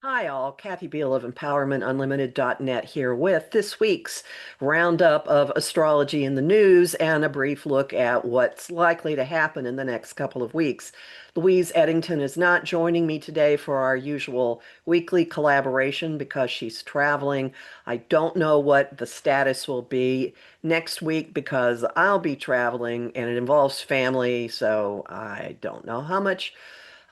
Hi, all. Kathy Beal of EmpowermentUnlimited.net here with this week's roundup of astrology in the news and a brief look at what's likely to happen in the next couple of weeks. Louise Edington is not joining me today for our usual weekly collaboration because she's traveling. I don't know what the status will be next week because I'll be traveling and it involves family, so I don't know how much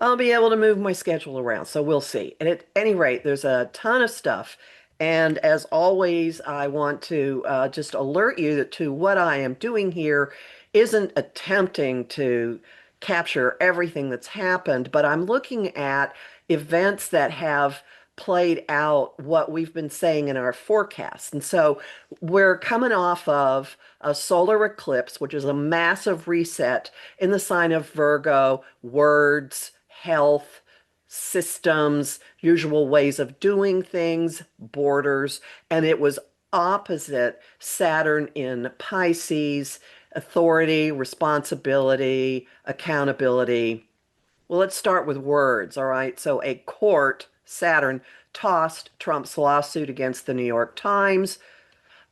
I'll be able to move my schedule around. So we'll see. And at any rate, there's a ton of stuff. And as always, I want to just alert you to what I am doing here isn't attempting to capture everything that's happened, but I'm looking at events that have played out what we've been saying in our forecast. And so we're coming off of a solar eclipse, which is a massive reset in the sign of Virgo, words, health, systems, usual ways of doing things, borders, and it was opposite Saturn in Pisces, authority, responsibility, accountability. Well, let's start with words, all right? So a court, Saturn, tossed Trump's lawsuit against the New York Times.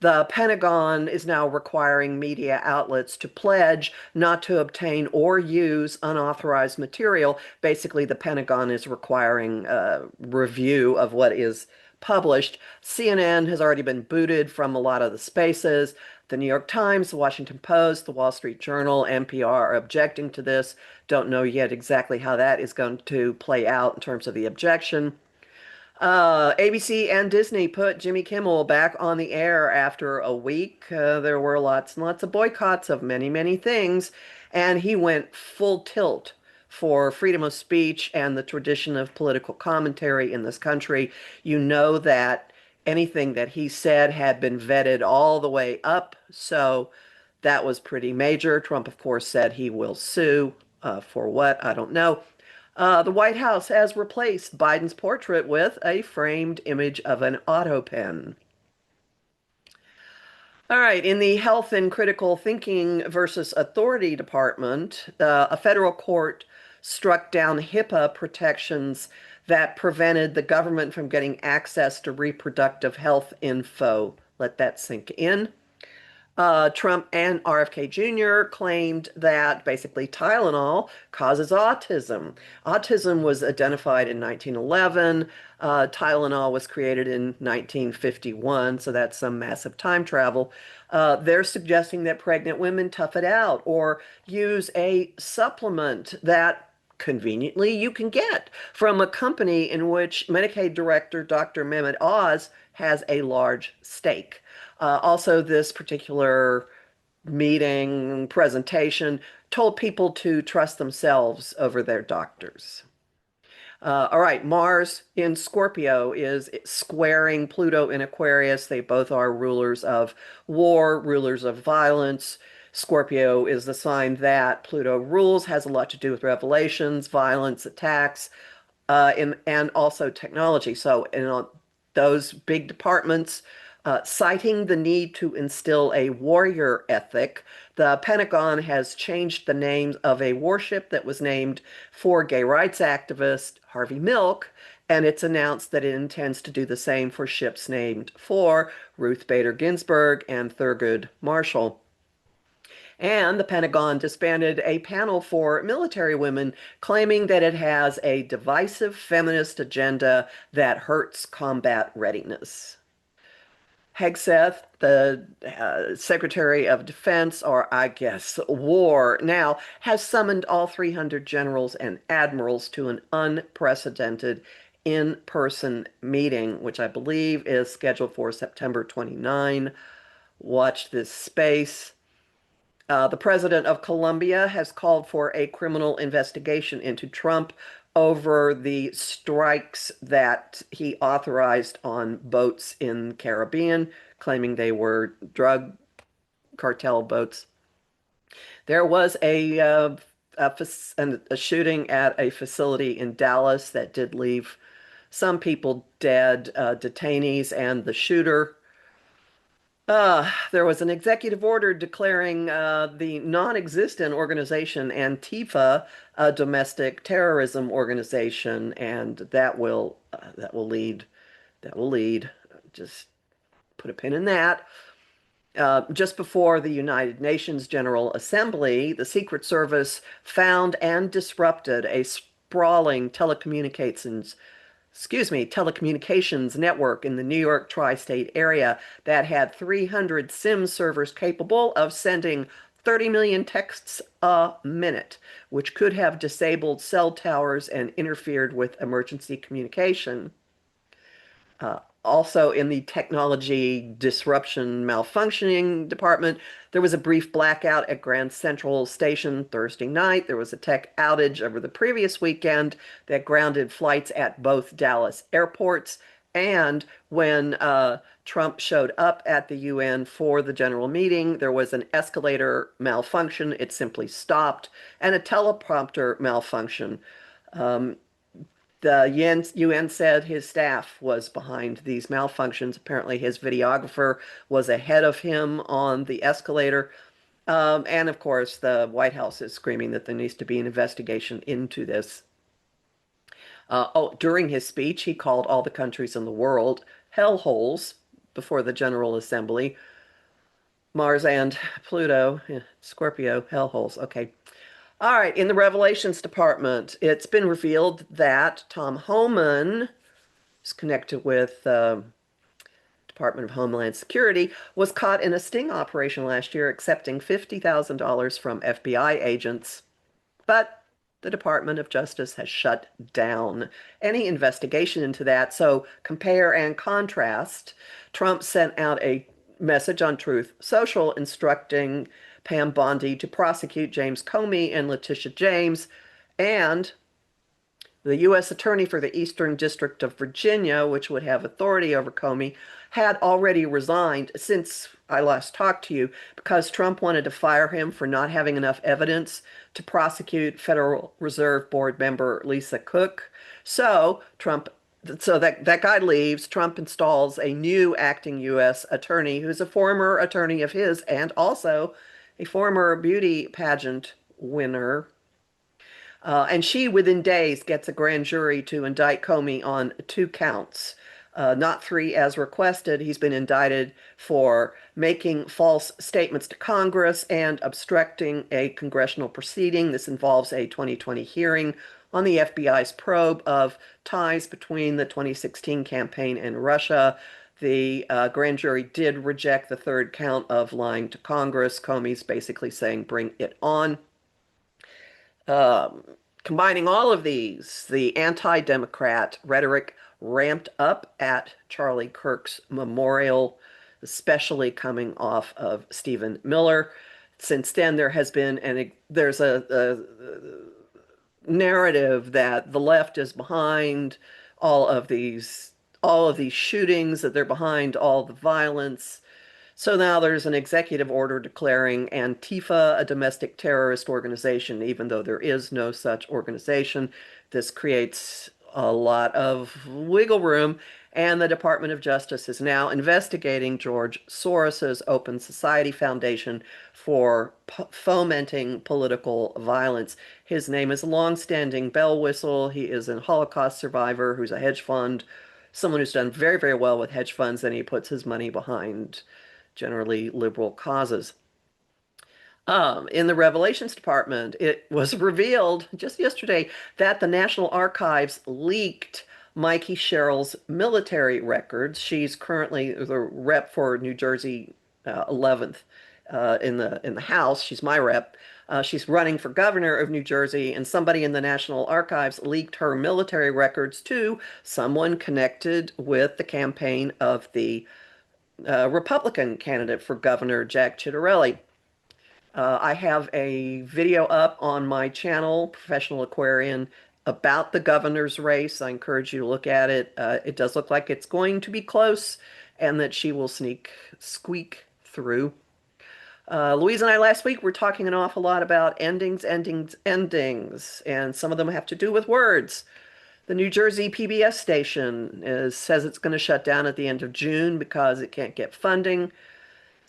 The Pentagon is now requiring media outlets to pledge not to obtain or use unauthorized material. Basically, the Pentagon is requiring a review of what is published. CNN has already been booted from a lot of the spaces. The New York Times, the Washington Post, the Wall Street Journal, NPR are objecting to this. Don't know yet exactly how that is going to play out in terms of the objection. ABC and Disney put Jimmy Kimmel back on the air after a week. There were lots and lots of boycotts of many, many things, and he went full tilt for freedom of speech and the tradition of political commentary in this country. You know that anything that he said had been vetted all the way up, so that was pretty major. Trump, of course, said he will sue. For what? I don't know. The White House has replaced Biden's portrait with a framed image of an auto pen. All right, in the Health and Critical Thinking versus Authority Department, a federal court struck down HIPAA protections that prevented the government from getting access to reproductive health info. Let that sink in. Trump and RFK Jr. claimed that basically Tylenol causes autism. Autism was identified in 1911. Tylenol was created in 1951, so that's some massive time travel. They're suggesting that pregnant women tough it out or use a supplement that conveniently you can get from a company in which Medicaid director Dr. Mehmet Oz has a large stake. Also, this particular meeting presentation told people to trust themselves over their doctors. All right, Mars in Scorpio is squaring Pluto in Aquarius. They both are rulers of war, rulers of violence. Scorpio is the sign that Pluto rules, has a lot to do with revelations, violence, attacks, and also technology. So, in those big departments, citing the need to instill a warrior ethic, the Pentagon has changed the name of a warship that was named for gay rights activist Harvey Milk, and it's announced that it intends to do the same for ships named for Ruth Bader Ginsburg and Thurgood Marshall. And the Pentagon disbanded a panel for military women, claiming that it has a divisive feminist agenda that hurts combat readiness. Hegseth, the Secretary of Defense, or I guess War now, has summoned all 300 generals and admirals to an unprecedented in-person meeting, which I believe is scheduled for September 29. Watch this space. The president of Colombia has called for a criminal investigation into Trump over the strikes that he authorized on boats in the Caribbean, claiming they were drug cartel boats. There was a shooting at a facility in Dallas that did leave some people dead, detainees and the shooter. There was an executive order declaring the non-existent organization Antifa a domestic terrorism organization, and that will lead. Just put a pin in that. Just before the United Nations General Assembly, the Secret Service found and disrupted a sprawling telecommunications network in the New York tri-state area that had 300 SIM servers capable of sending 30 million texts a minute, which could have disabled cell towers and interfered with emergency communication. Also, in the technology disruption malfunctioning department, there was a brief blackout at Grand Central Station Thursday night. There was a tech outage over the previous weekend that grounded flights at both Dallas airports. And when Trump showed up at the UN for the general meeting, there was an escalator malfunction. It simply stopped, and a teleprompter malfunction. The UN said his staff was behind these malfunctions. Apparently, his videographer was ahead of him on the escalator. And of course, the White House is screaming that there needs to be an investigation into this. During his speech, he called all the countries in the world hellholes before the General Assembly. Mars and Pluto, yeah, Scorpio, hellholes. Okay. All right, in the Revelations department, it's been revealed that Tom Homan is connected with Department of Homeland Security, was caught in a sting operation last year accepting $50,000 from FBI agents. But the Department of Justice has shut down any investigation into that. So compare and contrast. Trump sent out a message on Truth Social instructing Pam Bondi to prosecute James Comey and Letitia James, and the U.S. Attorney for the Eastern District of Virginia, which would have authority over Comey, had already resigned since I last talked to you because Trump wanted to fire him for not having enough evidence to prosecute Federal Reserve Board member Lisa Cook. So that guy leaves. Trump installs a new acting U.S. attorney who's a former attorney of his and also a former beauty pageant winner. And she, within days, gets a grand jury to indict Comey on 2 counts, not 3 as requested. He's been indicted for making false statements to Congress and obstructing a congressional proceeding. This involves a 2020 hearing on the FBI's probe of ties between the 2016 campaign and Russia. The grand jury did reject the 3rd count of lying to Congress. Comey's basically saying, bring it on. Combining all of these, the anti-Democrat rhetoric ramped up at Charlie Kirk's memorial, especially coming off of Stephen Miller. Since then, there's a narrative that the left is behind all of these shootings, that they're behind all the violence. So now there's an executive order declaring Antifa a domestic terrorist organization, even though there is no such organization. This creates a lot of wiggle room, and the Department of Justice is now investigating George Soros's Open Society Foundation for fomenting political violence. His name is a long-standing bell whistle. He is a Holocaust survivor who's a hedge fund, someone who's done very, very well with hedge funds, and he puts his money behind generally liberal causes. In the Revelations Department, it was revealed just yesterday that the National Archives leaked Mikey Sherrill's military records. She's currently the rep for New Jersey 11th in the House. She's my rep. She's running for governor of New Jersey, and somebody in the National Archives leaked her military records to someone connected with the campaign of the Republican candidate for governor, Jack Ciattarelli. I have a video up on my channel, Professional Aquarian, about the governor's race. I encourage you to look at it. It does look like it's going to be close and that she will squeak through. Louise and I last week were talking an awful lot about endings, endings, endings, and some of them have to do with words. The New Jersey PBS station says it's going to shut down at the end of June because it can't get funding.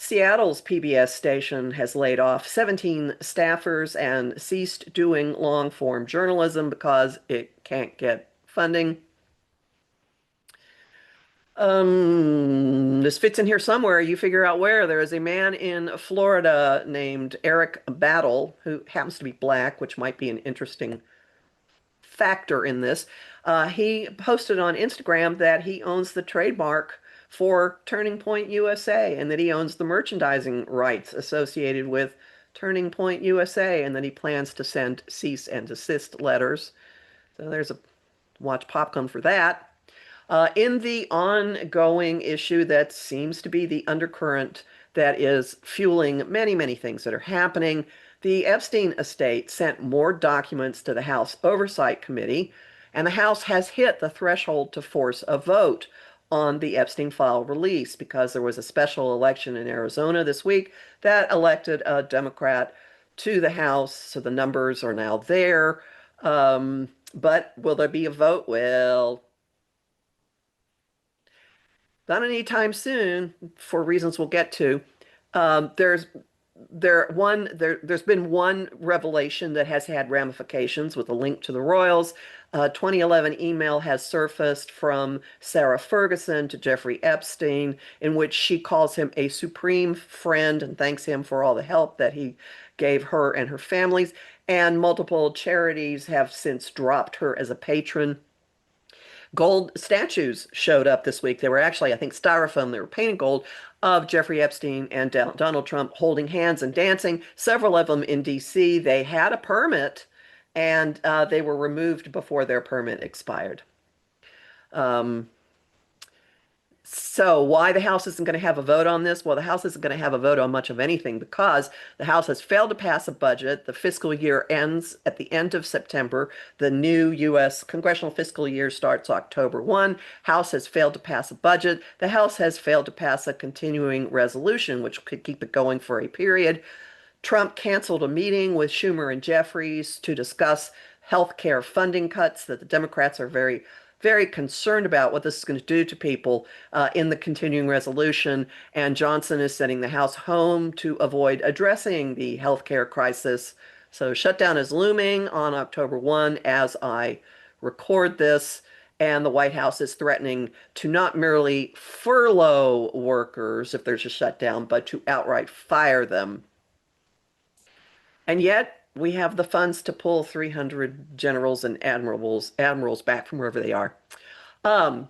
Seattle's PBS station has laid off 17 staffers and ceased doing long form journalism because it can't get funding. This fits in here somewhere. You figure out where. There is a man in Florida named Eric Battle who happens to be black, which might be an interesting factor in this. He posted on Instagram that he owns the trademark for Turning Point USA and that he owns the merchandising rights associated with Turning Point USA and that he plans to send cease and desist letters. So there's a watch popcorn for that. In the ongoing issue that seems to be the undercurrent that is fueling many, many things that are happening, the Epstein estate sent more documents to the House Oversight Committee, and the House has hit the threshold to force a vote on the Epstein file release because there was a special election in Arizona this week that elected a Democrat to the House, so the numbers are now there. But will there be a vote? Well, not anytime soon, for reasons we'll get to. There's there's been one revelation that has had ramifications with a link to the royals. 2011 email has surfaced from Sarah Ferguson to Jeffrey Epstein, in which she calls him a supreme friend and thanks him for all the help that he gave her and her families. And multiple charities have since dropped her as a patron. Gold statues showed up this week. They were actually, I think, styrofoam. They were painted gold of Jeffrey Epstein and Donald Trump holding hands and dancing, several of them in D.C. They had a permit and they were removed before their permit expired. Um, so why the House isn't going to have a vote on this? Well, the House isn't going to have a vote on much of anything because the House has failed to pass a budget. The fiscal year ends at the end of September. The new U.S. congressional fiscal year starts October 1. House has failed to pass a budget. The House has failed to pass a continuing resolution, which could keep it going for a period. Trump canceled a meeting with Schumer and Jeffries to discuss health care funding cuts that the Democrats are very concerned about what this is going to do to people in the continuing resolution. And Johnson is sending the House home to avoid addressing the health care crisis. So shutdown is looming on October 1 as I record this. And the White House is threatening to not merely furlough workers if there's a shutdown, but to outright fire them. And yet we have the funds to pull 300 generals and admirals back from wherever they are. Um,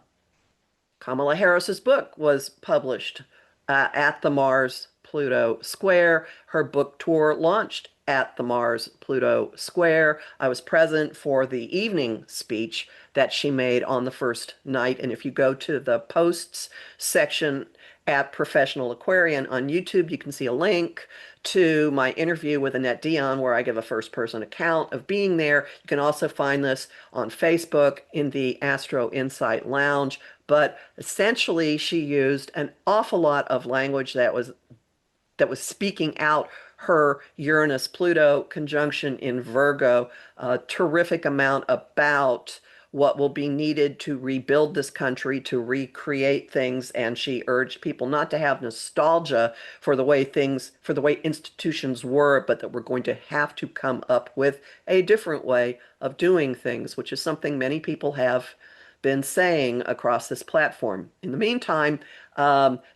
Kamala Harris's book was published at the Mars Pluto Square. Her book tour launched at the Mars Pluto Square. I was present for the evening speech that she made on the first night. And if you go to the posts section at Professional Aquarian on YouTube, you can see a link to my interview with Annette Dion, where I give a first-person account of being there. You can also find this on Facebook in the Astro Insight Lounge. But essentially, she used an awful lot of language that was speaking out her Uranus-Pluto conjunction in Virgo, a terrific amount about what will be needed to rebuild this country, to recreate things, and she urged people not to have nostalgia for the way institutions were, but that we're going to have to come up with a different way of doing things, which is something many people have been saying across this platform. In the meantime,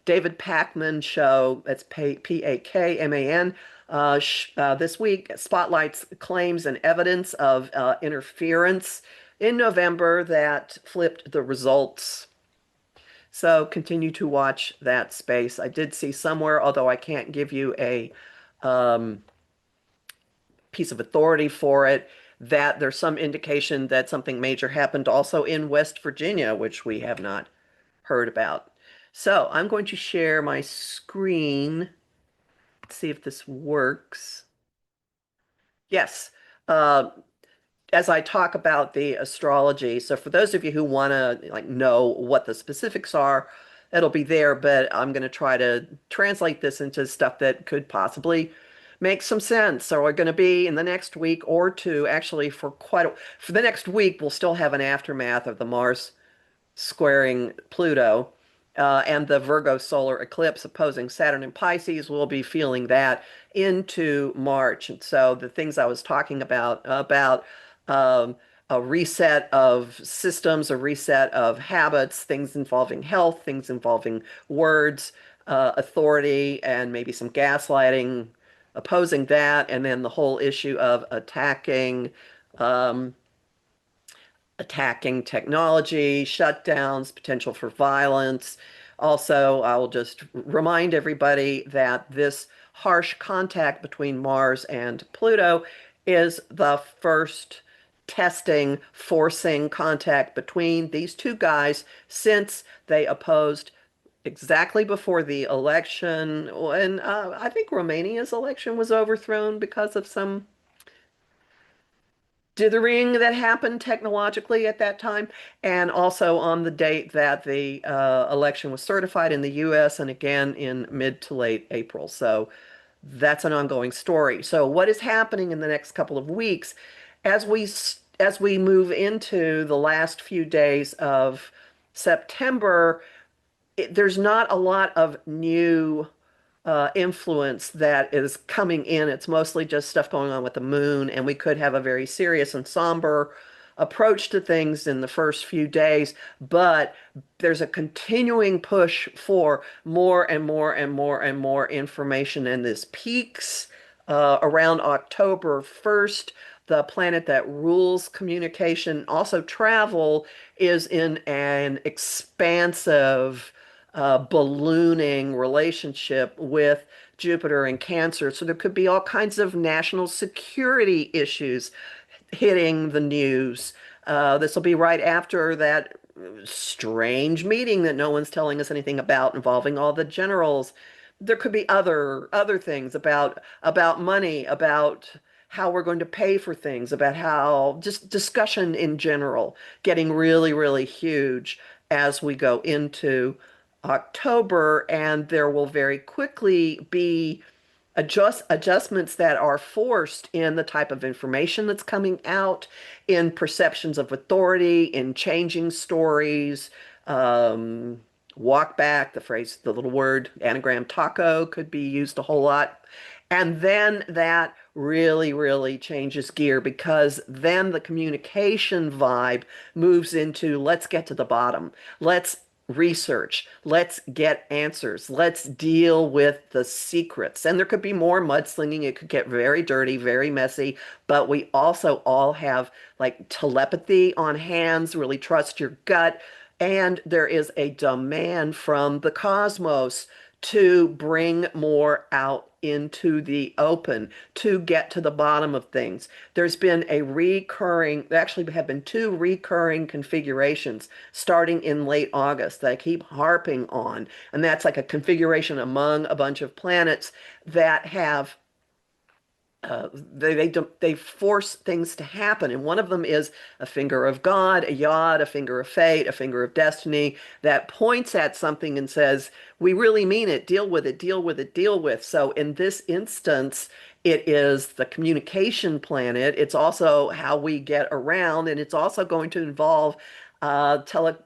David Pakman show, that's Pakman, this week spotlights claims and evidence of interference in November that flipped the results. So continue to watch that space. I did see somewhere, although I can't give you a piece of authority for it, that there's some indication that something major happened also in West Virginia, which we have not heard about. So I'm going to share my screen. Let's see if this works. Yes. Uh, as I talk about the astrology, so for those of you who want to know what the specifics are, it'll be there, but I'm going to try to translate this into stuff that could possibly make some sense. So we're going to be in the next week or two, actually for for the next week, we'll still have an aftermath of the Mars squaring Pluto. and the Virgo solar eclipse opposing Saturn and Pisces, will be feeling that into March. And so the things I was talking about um, a reset of systems, a reset of habits, things involving health, things involving words, authority, and maybe some gaslighting, opposing that, and then the whole issue of um, attacking technology, shutdowns, potential for violence. Also, I will just remind everybody that this harsh contact between Mars and Pluto is the first testing, forcing contact between these two guys since they opposed exactly before the election. And I think Romania's election was overthrown because of some dithering that happened technologically at that time, and also on the date that the election was certified in the US and again in mid to late April. So that's an ongoing story. So what is happening in the next couple of weeks as we move into the last few days of September, there's not a lot of new influence that is coming in. It's mostly just stuff going on with the moon, and we could have a very serious and somber approach to things in the first few days, but there's a continuing push for more and more and more and more information, and this peaks around October 1st. The planet that rules communication, also travel, is in an expansive ballooning relationship with Jupiter and Cancer. So there could be all kinds of national security issues hitting the news. This will be right after that strange meeting that no one's telling us anything about involving all the generals. There could be other things about money, about how we're going to pay for things, about how just discussion in general getting really, really huge as we go into October, and there will very quickly be adjustments that are forced in the type of information that's coming out, in perceptions of authority, in changing stories. Walk back, the phrase, the little word anagram taco could be used a whole lot. And then that really, really changes gear because then the communication vibe moves into let's get to the bottom. Let's research. Let's get answers. Let's deal with the secrets. And there could be more mudslinging. It could get very dirty, very messy. But we also all have like telepathy on hands, really trust your gut. And there is a demand from the cosmos to bring more out into the open, to get to the bottom of things. There's been there actually have been two recurring configurations starting in late August that I keep harping on. And that's like a configuration among a bunch of planets that have they force things to happen, and one of them is a finger of God, a yod, a finger of fate, a finger of destiny that points at something and says, "We really mean it. Deal with it. Deal with it. Deal with." So in this instance, it is the communication planet. It's also how we get around, and it's also going to involve tele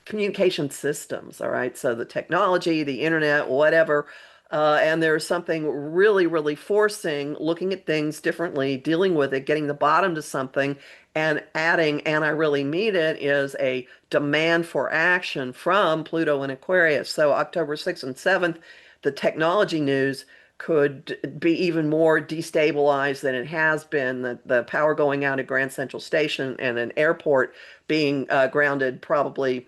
communication systems. All right, so the technology, the internet, whatever. And there's something really, really forcing, looking at things differently, dealing with it, getting the bottom to something, and adding, and I really mean it, is a demand for action from Pluto and Aquarius. So October 6th and 7th, the technology news could be even more destabilized than it has been. The power going out at Grand Central Station and an airport being grounded probably,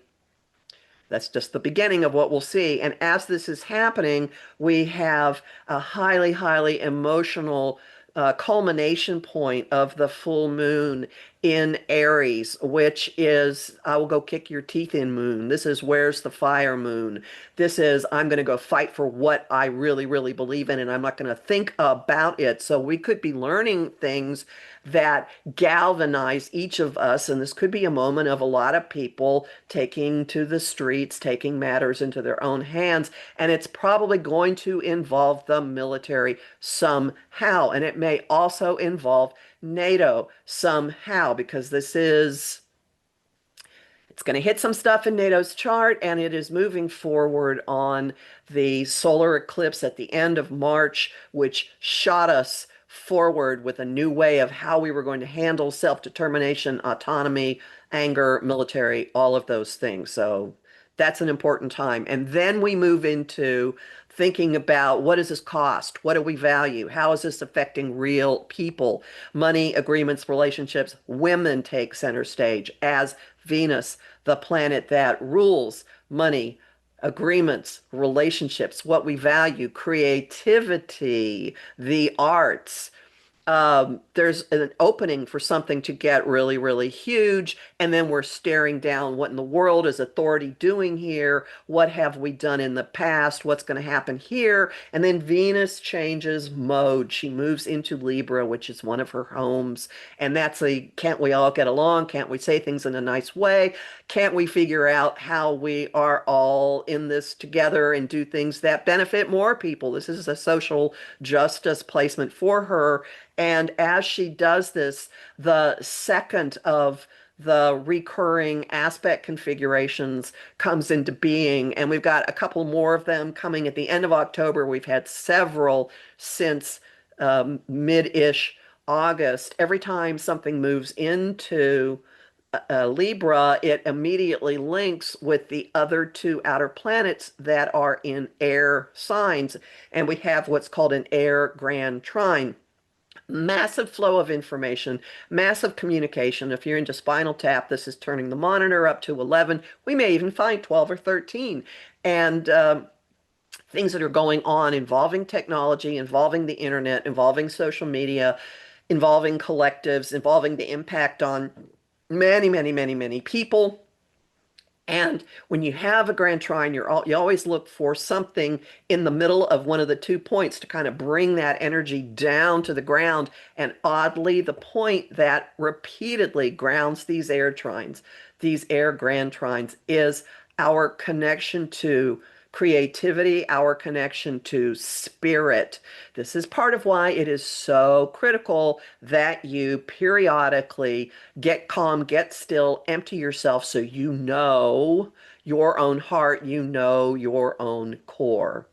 that's just the beginning of what we'll see. And as this is happening, we have a highly, highly emotional culmination point of the full moon in Aries, which is I will go kick your teeth in moon. This is where's the fire moon. This is I'm going to go fight for what I really, really believe in, and I'm not going to think about it. So we could be learning things that galvanize each of us. And this could be a moment of a lot of people taking to the streets, taking matters into their own hands. And it's probably going to involve the military somehow. And it may also involve NATO somehow, because this is It's going to hit some stuff in NATO's chart, and it is moving forward on the solar eclipse at the end of March, which shot us forward with a new way of how we were going to handle self-determination, autonomy, anger, military, all of those things. So that's an important time. And then we move into thinking about what does this cost? What do we value? How is this affecting real people? Money, agreements, relationships. Women take center stage as Venus, the planet that rules money, agreements, relationships, what we value, creativity, the arts. There's an opening for something to get really, really huge. And then we're staring down what in the world is authority doing here? What have we done in the past? What's going to happen here? And then Venus changes mode. She moves into Libra, which is one of her homes. And that's a can't we all get along? Can't we say things in a nice way? Can't we figure out how we are all in this together and do things that benefit more people? This is a social justice placement for her. And as she does this, the second of the recurring aspect configurations comes into being. And we've got a couple more of them coming at the end of October. We've had several since mid-ish August. Every time something moves into Libra, it immediately links with the other two outer planets that are in air signs. And we have what's called an air grand trine. Massive flow of information, massive communication. If you're into Spinal Tap, this is turning the monitor up to 11. We may even find 12 or 13. And things that are going on involving technology, involving the internet, involving social media, involving collectives, involving the impact on many, many, many, many people. And when you have a grand trine, you always look for something in the middle of one of the 2 points to kind of bring that energy down to the ground. And oddly, the point that repeatedly grounds these air trines, these air grand trines, is our connection to creativity, our connection to spirit. This is part of why it is so critical that you periodically get calm, get still, empty yourself so you know your own heart, you know your own core.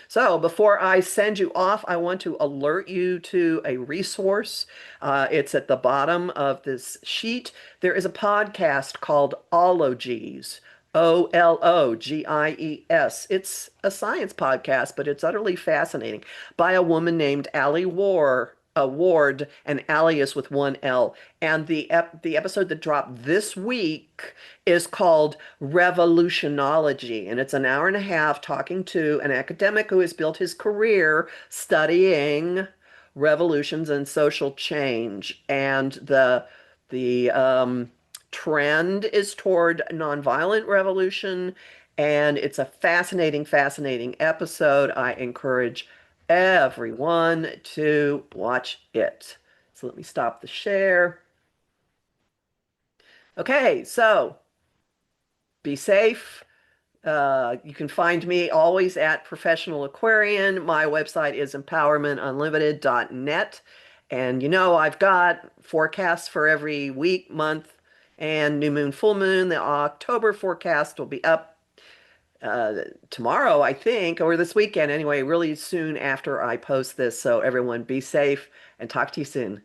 So before I send you off, I want to alert you to a resource. It's at the bottom of this sheet. There is a podcast called Ologies. Ologies. It's a science podcast, but it's utterly fascinating by a woman named Ali Ward, an alias with one L. And the episode that dropped this week is called Revolutionology, and it's an hour and a half talking to an academic who has built his career studying revolutions and social change. And the trend is toward nonviolent revolution, and it's a fascinating, fascinating episode. I encourage everyone to watch it. So let me stop the share. Okay, so be safe. You can find me always at Professional Aquarian. My website is empowermentunlimited.net. And you know, I've got forecasts for every week, month, and new moon, full moon. The October forecast will be up tomorrow, I think, or this weekend anyway, really soon after I post this. So everyone be safe and talk to you soon.